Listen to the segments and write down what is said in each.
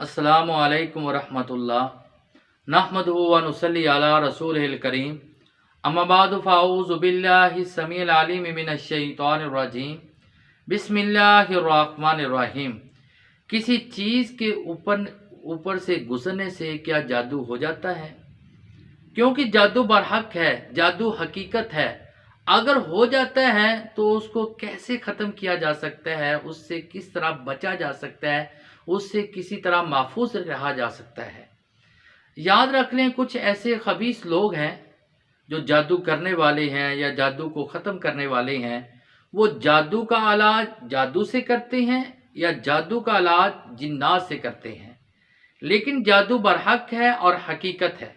अस्सलामु अलैकुम वरहमतुल्लाह नहमदुहु व नुसल्ली अला रसूलिहिल करीम अम्मा बादु फ़अऊज़ु बिल्लाहिस समीइल अलीम मिनश शैतानिर रजीम बिस्मिल्लाहिर रहमानिर रहीम। किसी चीज़ के ऊपर से गुजरने से क्या जादू हो जाता है? क्योंकि जादू बरहक है, जादू हकीकत है। अगर हो जाता है तो उसको कैसे ख़त्म किया जा सकता है, उससे किस तरह बचा जा सकता है, उससे किसी तरह महफूज रहा जा सकता है। याद रख लें, कुछ ऐसे खबीस लोग हैं जो जादू करने वाले हैं या जादू को ख़त्म करने वाले हैं। वो जादू का इलाज जादू से करते हैं या जादू का इलाज जिन्नात से करते हैं, लेकिन जादू बरहक है और हकीकत है।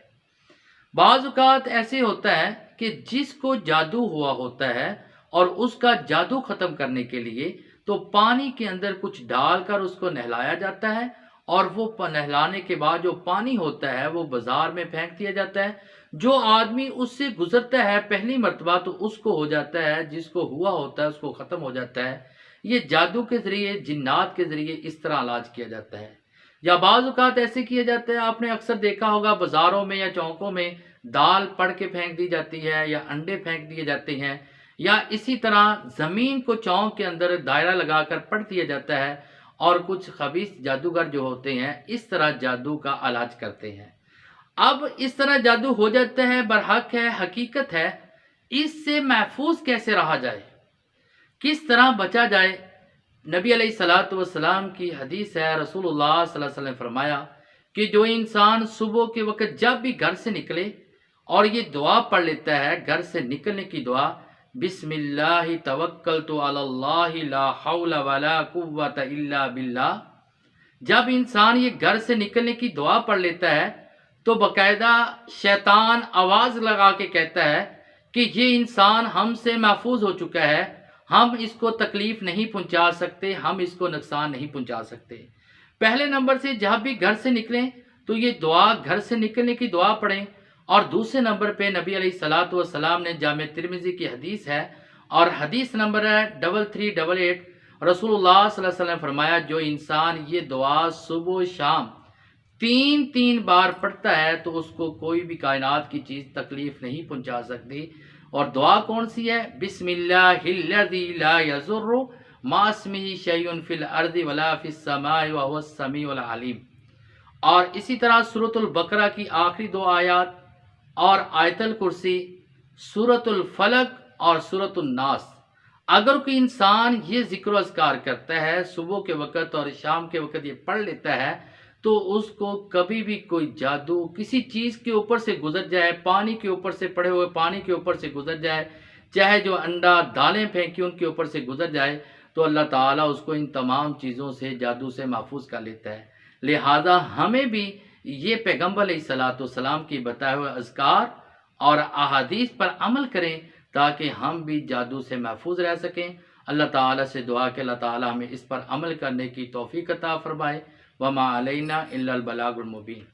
बाज़ औक़ात ऐसे होता है कि जिसको जादू हुआ होता है और उसका जादू ख़त्म करने के लिए तो पानी के अंदर कुछ डालकर उसको नहलाया जाता है, और वो नहलाने के बाद जो पानी होता है वो बाज़ार में फेंक दिया जाता है। जो आदमी उससे गुज़रता है पहली मर्तबा तो उसको हो जाता है, जिसको हुआ होता है उसको ख़त्म हो जाता है। ये जादू के ज़रिए, जिन्नात के ज़रिए इस तरह इलाज किया जाता है। या बाज़ औक़ात ऐसे किया जाता है, आपने अक्सर देखा होगा बाज़ारों में या चौकों में दाल पड़ के फेंक दी जाती है या अंडे फेंक दिए जाते हैं, या इसी तरह ज़मीन को चौक के अंदर दायरा लगाकर पढ़ दिया जाता है, और कुछ खबीस जादूगर जो होते हैं इस तरह जादू का इलाज करते हैं। अब इस तरह जादू हो जाता है, बरहक है, हकीकत है। इससे महफूज कैसे रहा जाए, किस तरह बचा जाए? नबी अलैहिस्सलातु वस्सलाम की हदीस है, रसूलुल्लाह सल्लल्लाहु अलैहि वसल्लम ने फरमाया कि जो इंसान सुबह के वक्त जब भी घर से निकले और ये दुआ पढ़ लेता है, घर से निकलने की दुआ, बिस्मिल्लाहि तवक्कलतु अलल्लाहि ला हौला वला कुव्वता इल्ला बिल्लाह। जब इंसान ये घर से निकलने की दुआ पढ़ लेता है तो बाकायदा शैतान आवाज़ लगा के कहता है कि ये इंसान हमसे महफूज हो चुका है, हम इसको तकलीफ़ नहीं पहुंचा सकते, हम इसको नुकसान नहीं पहुंचा सकते। पहले नंबर से जब भी घर से निकलें तो ये दुआ, घर से निकलने की दुआ पढ़ें। और दूसरे नंबर पे नबी अलैहिस्सलातु वस्सलाम ने जामे तिरमिज़ी की हदीस है और हदीस नंबर है 3388, रसूलुल्लाह सल्लल्लाहु अलैहि वसल्लम ने फरमाया जो इंसान ये दुआ सुबह शाम 3 बार पढ़ता है तो उसको कोई भी कायनात की चीज़ तकलीफ़ नहीं पहुंचा सकती। और दुआ कौन सी है? बिस्मिल्लाहिल्लज़ी ला यज़ुर्रु मास्मिही शैउन फिल अर्ज़ि वला फिस समाई व हुवस समीउल अलीम। और इसी तरह सूरतुल बकरा की आखिरी 2 आयत और आयतुल कुर्सी, सूरतुल फलक और सूरतुन नास। अगर कोई इंसान ये ज़िक्र अज़कार करता है सुबह के वक़्त और शाम के वक़्त ये पढ़ लेता है तो उसको कभी भी कोई जादू किसी चीज़ के ऊपर से गुजर जाए, पानी के ऊपर से, पड़े हुए पानी के ऊपर से गुजर जाए, चाहे जो अंडा दालें फेंकी उनके ऊपर से गुजर जाए, तो अल्लाह ताला उसको इन तमाम चीज़ों से, जादू से महफूज कर लेता है। लिहाजा हमें भी ये पैगम्बर अलैहिस्सलातु वस्सलाम की बताए हुए अज़कार और अहादीस पर अमल करें ताकि हम भी जादू से महफूज रह सकें। अल्लाह ताला से दुआ कि अल्लाह ताला हमें इस पर अमल करने की तौफ़ीक़ अता फ़रमाए। वमा अलैना इल्लल बलागुल मुबीन।